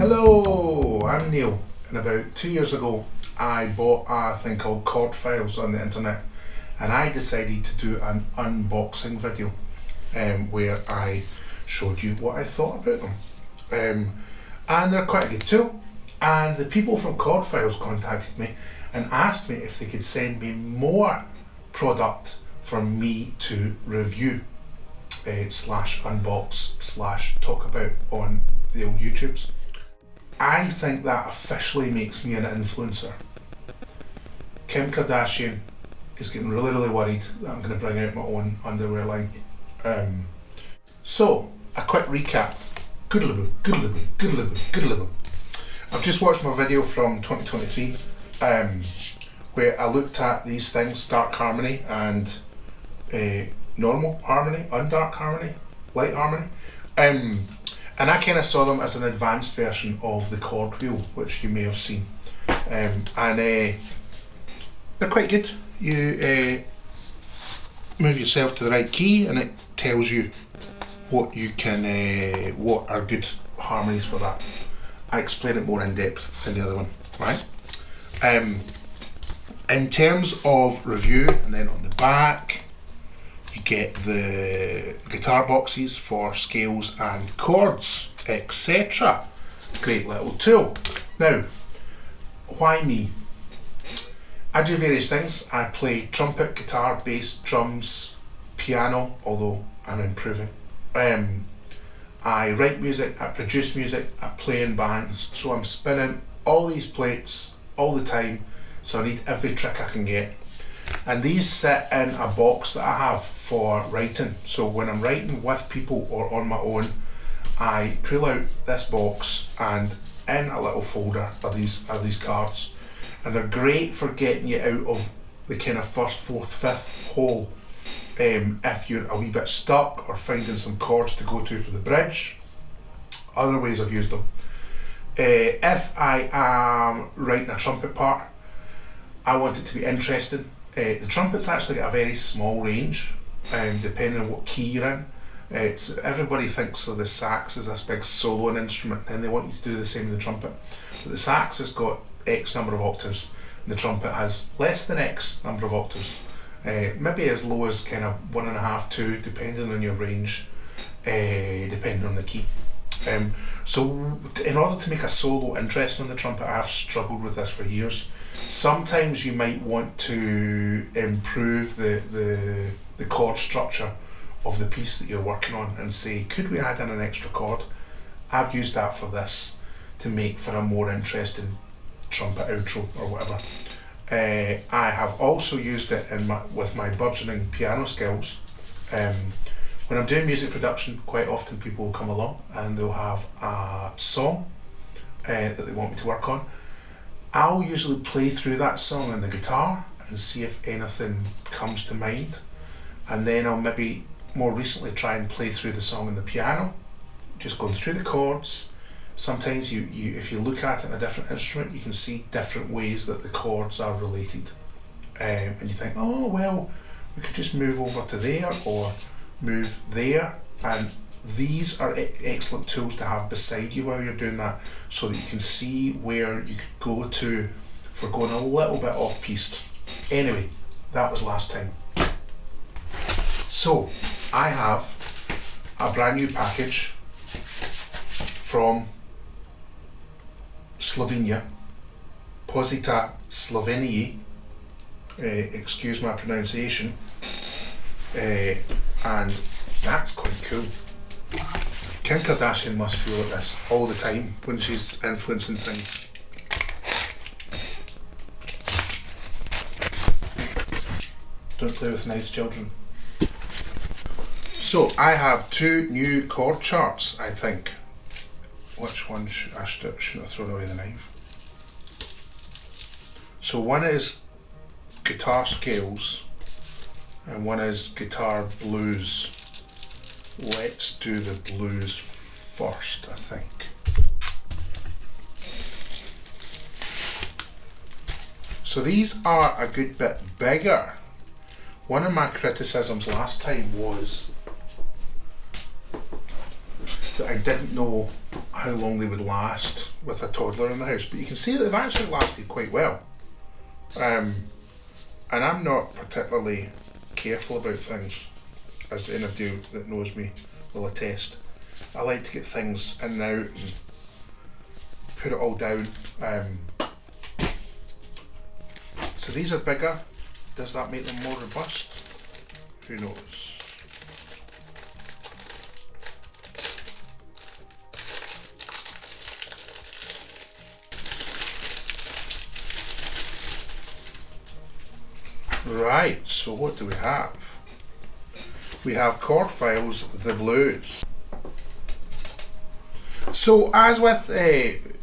Hello, I'm Neil, and about 2 years ago I bought a thing called Chordfiles on the internet, and I decided to do an unboxing video where I showed you what I thought about them. And they're quite a good tool, and the people from Chordfiles contacted me and asked me if they could send me more product for me to review slash unbox slash talk about on the old YouTubes. I think that officially makes me an influencer. Kim Kardashian is getting really worried that I'm going to bring out my own underwear line. So, a quick recap. Goodalaboo. I've just watched my video from 2023 where I looked at these things, dark harmony and normal harmony, undark harmony, light harmony. And I kind of saw them as an advanced version of the chord wheel, which you may have seen. And they're quite good. You move yourself to the right key and it tells you what you can, what are good harmonies for that. I explain it more in depth than the other one, right? In terms of review, and then on the back, you get the guitar boxes for scales and chords, etc. Great little tool. Now, why me? I do various things. I play trumpet, guitar, bass, drums, piano, although I'm improving. I write music, I produce music, I play in bands, so I'm spinning all these plates all the time, so I need every trick I can get. And these sit in a box that I have for writing. So when I'm writing with people or on my own, I pull out this box, and in a little folder are these cards. And they're great for getting you out of the kind of first, fourth, fifth hole if you're a wee bit stuck or finding some chords to go to for the bridge. Other ways I've used them. If I am writing a trumpet part, I want it to be interesting. The trumpet's actually got a very small range, depending on what key you're in. Everybody thinks of the sax as this big soloing instrument, and they want you to do the same with the trumpet. But the sax has got X number of octaves, and the trumpet has less than X number of octaves. Maybe as low as kind of 1.5, 2, depending on your range, depending on the key. So in order to make a solo interesting on the trumpet, I have struggled with this for years. Sometimes you might want to improve the chord structure of the piece that you're working on and say, could we add in an extra chord? I've used that for this to make for a more interesting trumpet outro or whatever. I have also used it with my burgeoning piano skills. When I'm doing music production, quite often people will come along and they'll have a song that they want me to work on. I'll usually play through that song on the guitar and see if anything comes to mind, and then I'll maybe more recently try and play through the song on the piano, just going through the chords. Sometimes if you look at it in a different instrument, you can see different ways that the chords are related, and you think, oh well, we could just move over to there or move there, and these are excellent tools to have beside you while you're doing that, so that you can see where you could go to for going a little bit off piste. Anyway, that was last time. So I have a brand new package from Slovenia, Posita Sloveniji, excuse my pronunciation, and that's quite cool. Kim Kardashian must feel like this all the time when she's influencing things. Don't play with knives, children. So I have 2 new chord charts, I think. Which one shouldn't have thrown away the knife. So one is guitar scales and one is guitar blues. Let's do the blues first, I think. So these are a good bit bigger. One of my criticisms last time was that I didn't know how long they would last with a toddler in the house, but you can see that they've actually lasted quite well. And I'm not particularly careful about things, as anybody that knows me will attest. I like to get things in and out and put it all down. So these are bigger. Does that make them more robust? Who knows? Right, so what do we have? We have Chordfiles, the blues. So as with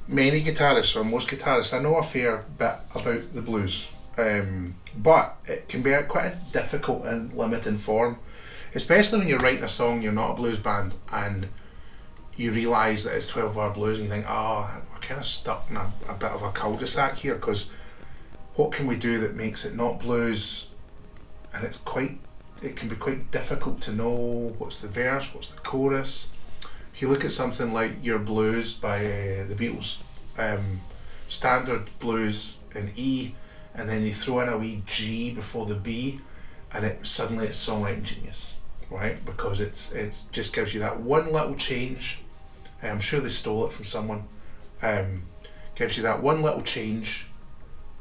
many guitarists, or most guitarists, I know a fair bit about the blues. But it can be quite a difficult and limiting form, especially when you're writing a song, you're not a blues band, and you realise that it's 12-bar blues and you think, oh, we're kind of stuck in a bit of a cul-de-sac here, because what can we do that makes it not blues? And it can be quite difficult to know what's the verse, what's the chorus. If you look at something like Your Blues by the Beatles, standard blues in E, and then you throw in a wee G before the B, and suddenly it's songwriting genius, right? Because it's just gives you that one little change. I'm sure they stole it from someone. Gives you that one little change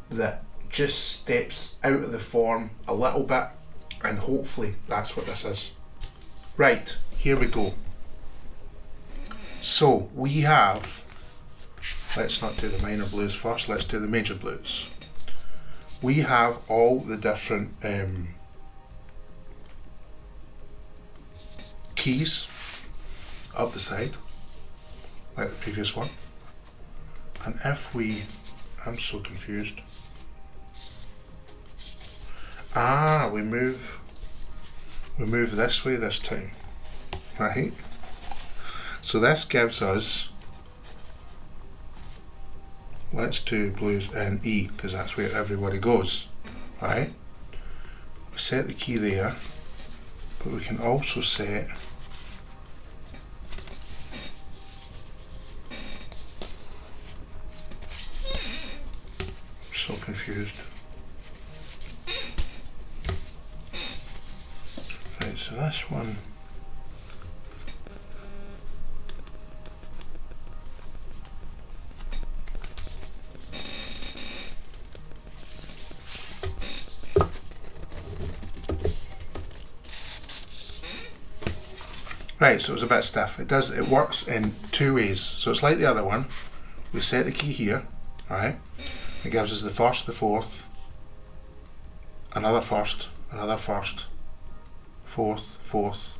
that just steps out of the form a little bit, and hopefully that's what this is. Right, here we go. So we have, let's not do the minor blues first, let's do the major blues. We have all the different keys up the side, like the previous one. And if I'm so confused. We move this way this time, right? So this gives us, let's do blues in E, because that's where everybody goes, right? We set the key there, but we can also set I'm so confused. Right, so this one, right, so it's a bit stiff. It works in two ways. So it's like the other one. We set the key here, right? It gives us the first, the fourth, another first, fourth.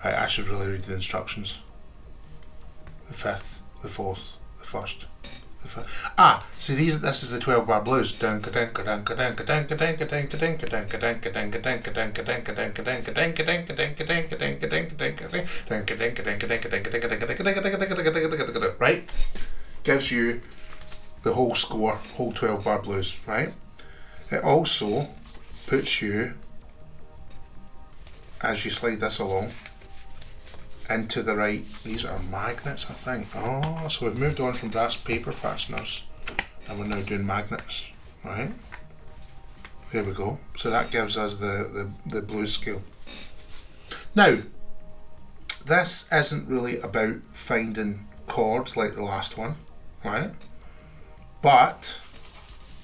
Right, I should really read the instructions. The fifth, the fourth, the first, the fifth. See this is the 12-bar blues. Right? Gives you the whole score, whole 12-bar blues, right? It also puts you, as you slide this along, into the right. These are magnets, I think. Oh, so we've moved on from brass paper fasteners and we're now doing magnets, right? There we go. So that gives us the blues scale. Now, this isn't really about finding chords like the last one, right? But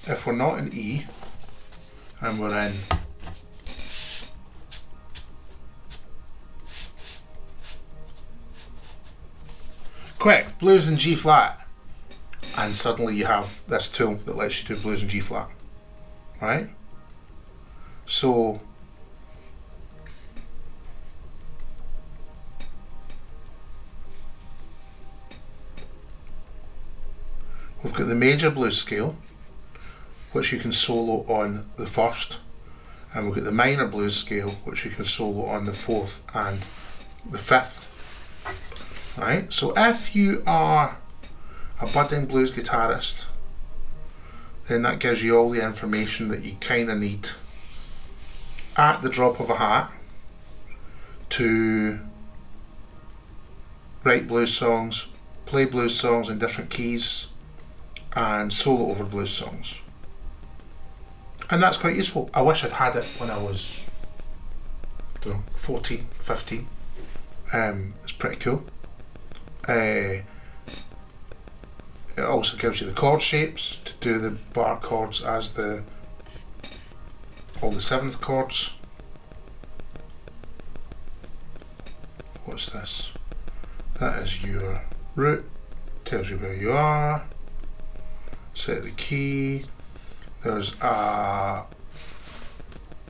if we're not in E and we're in quick, blues in G flat, and suddenly you have this tool that lets you do blues in G flat, right? So we've got the major blues scale, which you can solo on the first, and we've got the minor blues scale, which you can solo on the fourth and the fifth. Right, so if you are a budding blues guitarist, then that gives you all the information that you kind of need at the drop of a hat to write blues songs play blues songs in different keys, and solo over blues songs. And that's quite useful. I wish I'd had it when I was, I don't know, 14, 15. It's pretty cool. It also gives you the chord shapes to do the bar chords as all the 7th chords. What's this? That is your root. Tells you where you are. Set the key. There's a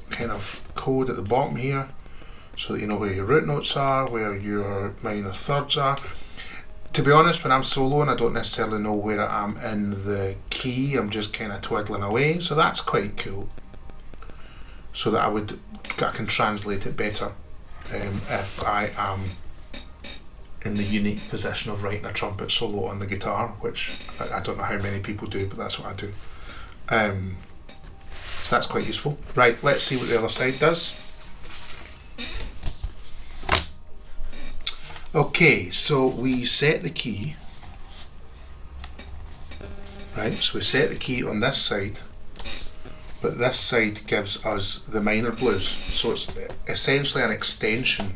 kind of code at the bottom here so that you know where your root notes are, where your minor thirds are. To be honest, when I'm soloing, I don't necessarily know where I am in the key. I'm just kind of twiddling away, so that's quite cool. So that I can translate it better if I am in the unique position of writing a trumpet solo on the guitar, which I don't know how many people do, but that's what I do. So that's quite useful. Right, let's see what the other side does. Okay, so we set the key. Right, so we set the key on this side, but this side gives us the minor blues. So it's essentially an extension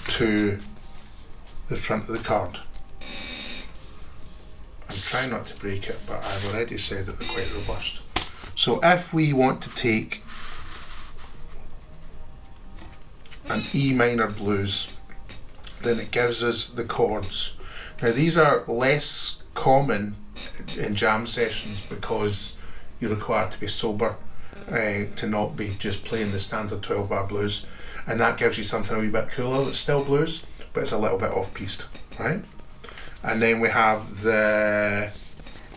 to the front of the card. I'm trying not to break it, but I've already said that they're quite robust. So if we want to take an E minor blues, then it gives us the chords. Now these are less common in jam sessions because you're required to be sober to not be just playing the standard 12-bar blues, and that gives you something a wee bit cooler that's still blues, but it's a little bit off-piste, right? And then we have the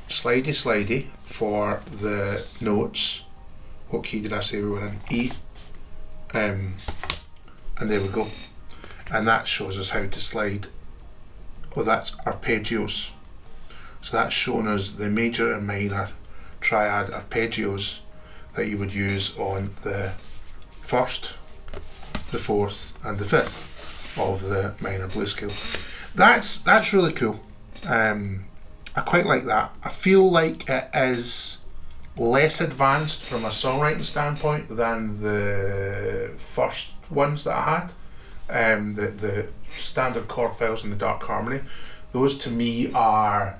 slidey for the notes. What key did I say we were in? E. And there we go. And that shows us how to slide. Oh, that's arpeggios. So that's showing us the major and minor triad arpeggios that you would use on the 1st, the 4th, and the 5th of the minor blues scale. That's really cool. I quite like that. I feel like it is less advanced from a songwriting standpoint than the first ones that I had. The standard Chordfiles and the Dark Harmony. Those to me are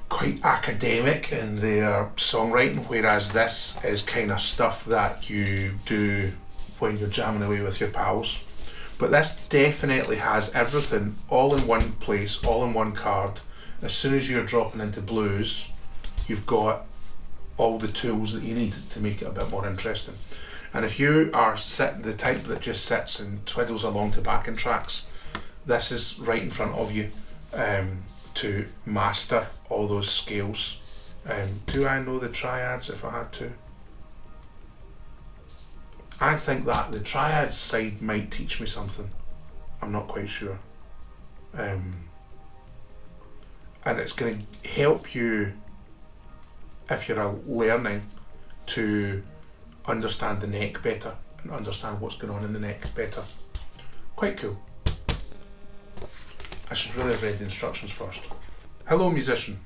quite academic in their songwriting, whereas this is kind of stuff that you do when you're jamming away with your pals. But this definitely has everything all in one place, all in one card. As soon as you're dropping into blues, you've got all the tools that you need to make it a bit more interesting. And if you are the type that just sits and twiddles along to backing tracks, this is right in front of you to master all those scales. Do I know the triads if I had to? I think that the triad side might teach me something. I'm not quite sure. And it's going to help you, if you're learning, to understand the neck better and understand what's going on in the neck better. Quite cool. I should really have read the instructions first. Hello musician.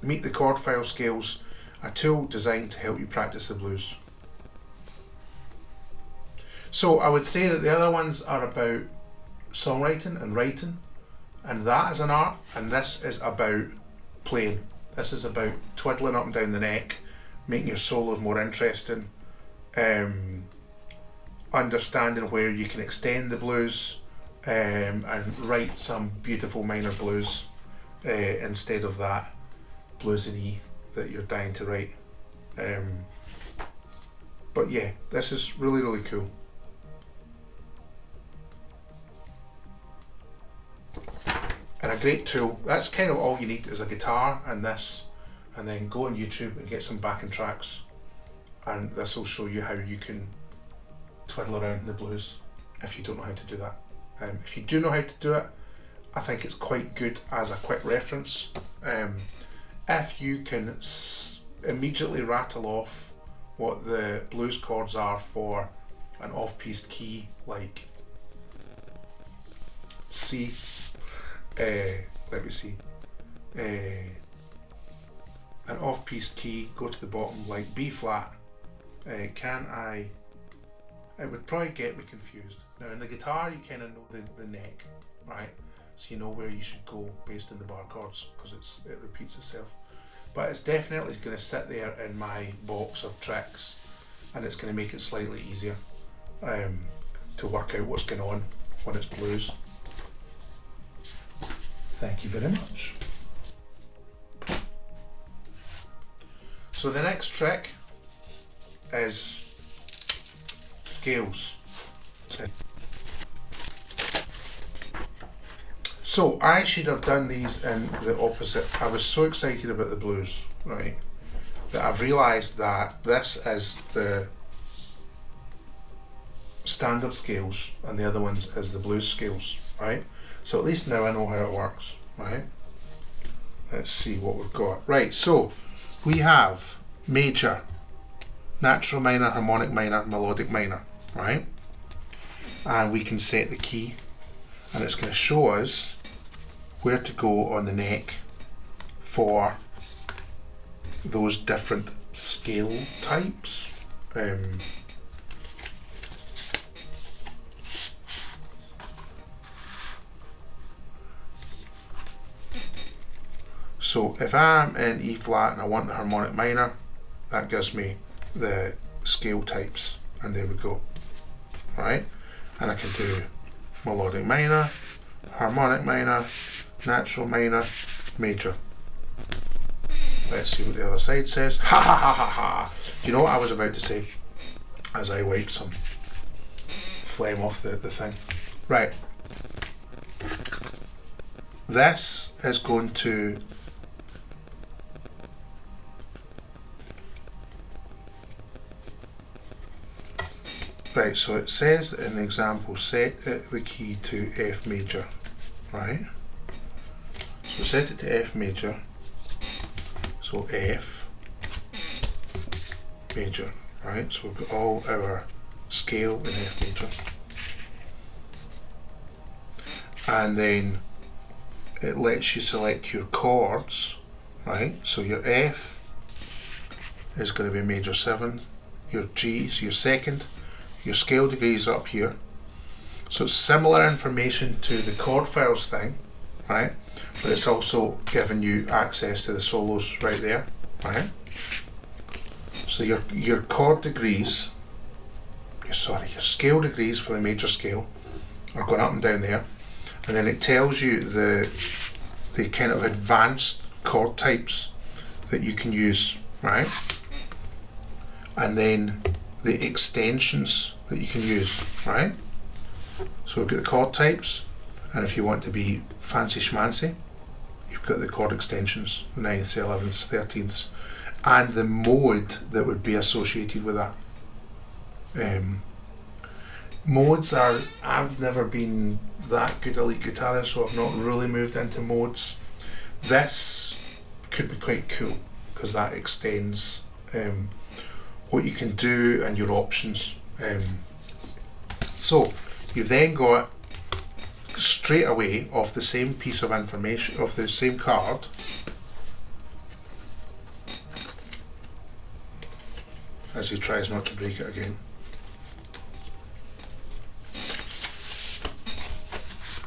Meet the Chordfile scales, a tool designed to help you practice the blues. So I would say that the other ones are about songwriting and writing, and that is an art, and this is about playing. This is about twiddling up and down the neck, making your solos more interesting, understanding where you can extend the blues and write some beautiful minor blues instead of that blues in E that you're dying to write. But yeah, this is really, really cool. And a great tool. That's kind of all you need is a guitar and this, and then go on YouTube and get some backing tracks, and this will show you how you can twiddle around in the blues if you don't know how to do that. If you do know how to do it, I think it's quite good as a quick reference. If you can immediately rattle off what the blues chords are for an off-piste key like C, let me see, an off-piece key, go to the bottom like B flat. It would probably get me confused. Now in the guitar you kind of know the neck, right? So you know where you should go based on the bar chords, because it repeats itself. But it's definitely going to sit there in my box of tricks, and it's going to make it slightly easier to work out what's going on when it's blues. Thank you very much. So the next trick is scales. So I should have done these in the opposite. I was so excited about the blues, right, that I've realised that this is the standard scales and the other ones is the blues scales, right? So at least now I know how it works, right? Let's see what we've got. Right, so we have major, natural minor, harmonic minor, melodic minor, right? And we can set the key, and it's going to show us where to go on the neck for those different scale types. So if I'm in E flat and I want the harmonic minor, that gives me the scale types, and there we go, right? And I can do melodic minor, harmonic minor, natural minor, major. Let's see what the other side says. Ha ha ha ha ha! Do you know what I was about to say as I wiped some phlegm off the thing? Right. This is going to right, so it says in the example, set the key to F major, right? So set it to F major, so F major, right? So we've got all our scale in F major. And then it lets you select your chords, right? So your F is going to be major 7, your G, so your second, your scale degrees are up here. So it's similar information to the Chordfiles thing, right? But it's also giving you access to the solos right there, right? So your chord degrees, your scale degrees for the major scale are going up and down there. And then it tells you the kind of advanced chord types that you can use, right? And then the extensions that you can use, right? So we've got the chord types, and if you want to be fancy schmancy, you've got the chord extensions, the 9ths, the 11ths, 13ths, and the mode that would be associated with that. Modes are, I've never been that good a lead guitarist, so I've not really moved into modes. This could be quite cool because that extends what you can do and your options. So you've then got straight away off the same piece of information, off the same card, as he tries not to break it again.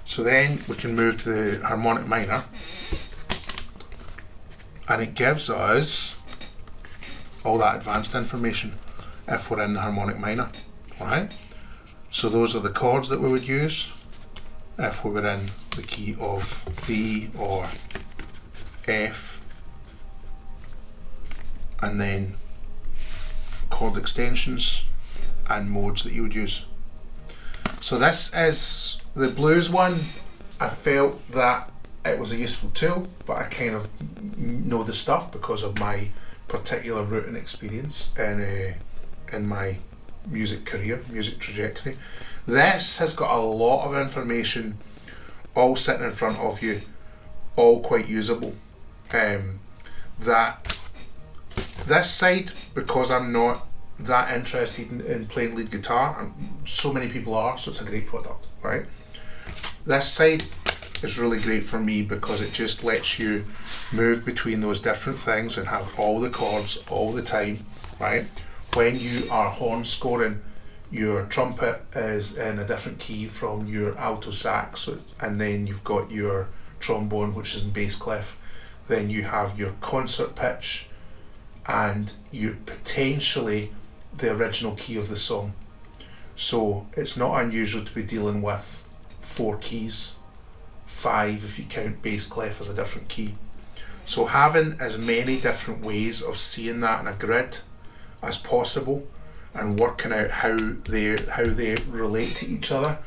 So then we can move to the harmonic minor, and it gives us all that advanced information if we're in the harmonic minor, alright? So those are the chords that we would use if we were in the key of B or F, and then chord extensions and modes that you would use. So this is the blues one. I felt that it was a useful tool, but I kind of know the stuff because of my particular route and experience in my music career, music trajectory. This has got a lot of information all sitting in front of you, all quite usable. That this side, because I'm not that interested in playing lead guitar, and so many people are, so it's a great product, right? This side is really great for me because it just lets you move between those different things and have all the chords all the time, right? When you are horn scoring, your trumpet is in a different key from your alto sax, and then you've got your trombone, which is in bass clef. Then you have your concert pitch, and you potentially the original key of the song. So it's not unusual to be dealing with 4 keys, 5 if you count bass clef as a different key. So having as many different ways of seeing that in a grid as possible and working out how they relate to each other,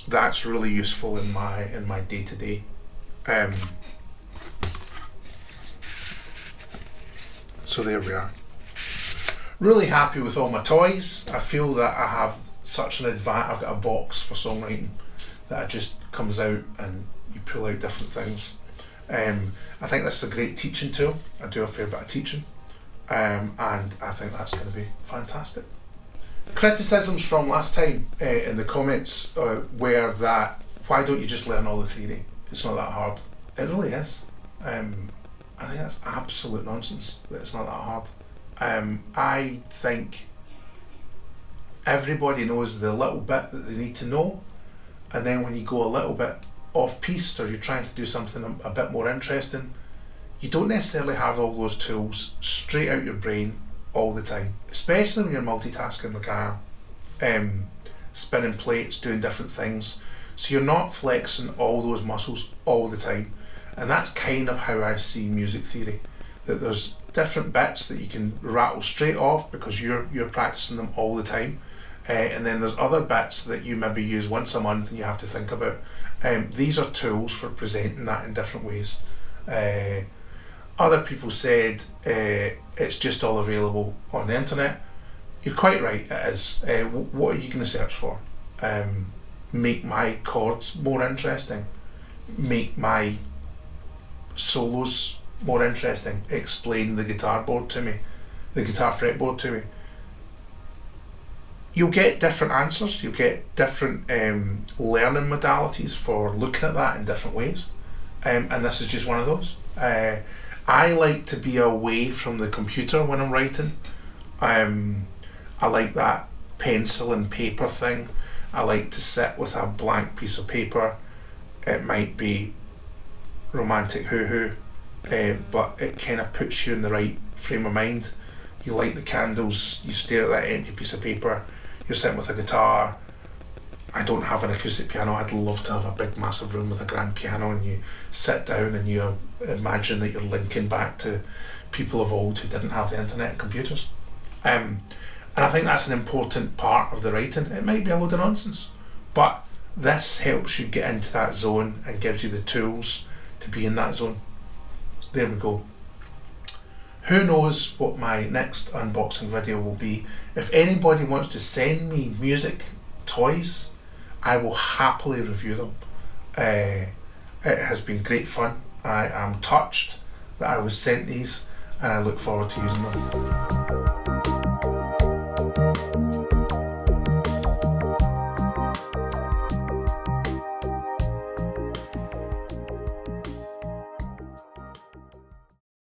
that's really useful in my day-to-day. So there we are. Really happy with all my toys. I feel that I have such an advantage. I've got a box for songwriting that just comes out and you pull out different things. I think this is a great teaching tool. I do a fair bit of teaching, and I think that's going to be fantastic. Criticisms from last time in the comments were that why don't you just learn all the theory? It's not that hard. It really is. I think that's absolute nonsense that it's not that hard. I think everybody knows the little bit that they need to know, and then when you go a little bit off piste or you're trying to do something a bit more interesting, you don't necessarily have all those tools straight out your brain all the time, especially when you're multitasking like I am, spinning plates, doing different things. So you're not flexing all those muscles all the time, and that's kind of how I see music theory, that there's different bits that you can rattle straight off because you're practicing them all the time, and then there's other bits that you maybe use once a month and you have to think about. These are tools for presenting that in different ways. Other people said it's just all available on the internet. You're quite right, it is. What are you going to search for? Make my chords more interesting, make my solos more interesting, explain the guitar board to me, the guitar fretboard to me. You'll get different answers, you'll get different learning modalities for looking at that in different ways, and this is just one of those. I like to be away from the computer when I'm writing. I like that pencil and paper thing. I like to sit with a blank piece of paper. It might be romantic hoo-hoo, but it kind of puts you in the right frame of mind. You light the candles, you stare at that empty piece of paper, you're sitting with a guitar. I don't have an acoustic piano. I'd love to have a big massive room with a grand piano, and you sit down and you imagine that you're linking back to people of old who didn't have the internet and computers. And I think that's an important part of the writing. It might be a load of nonsense, but this helps you get into that zone and gives you the tools to be in that zone. There we go. Who knows what my next unboxing video will be. If anybody wants to send me music toys, I will happily review them. It has been great fun. I am touched that I was sent these, and I look forward to using them.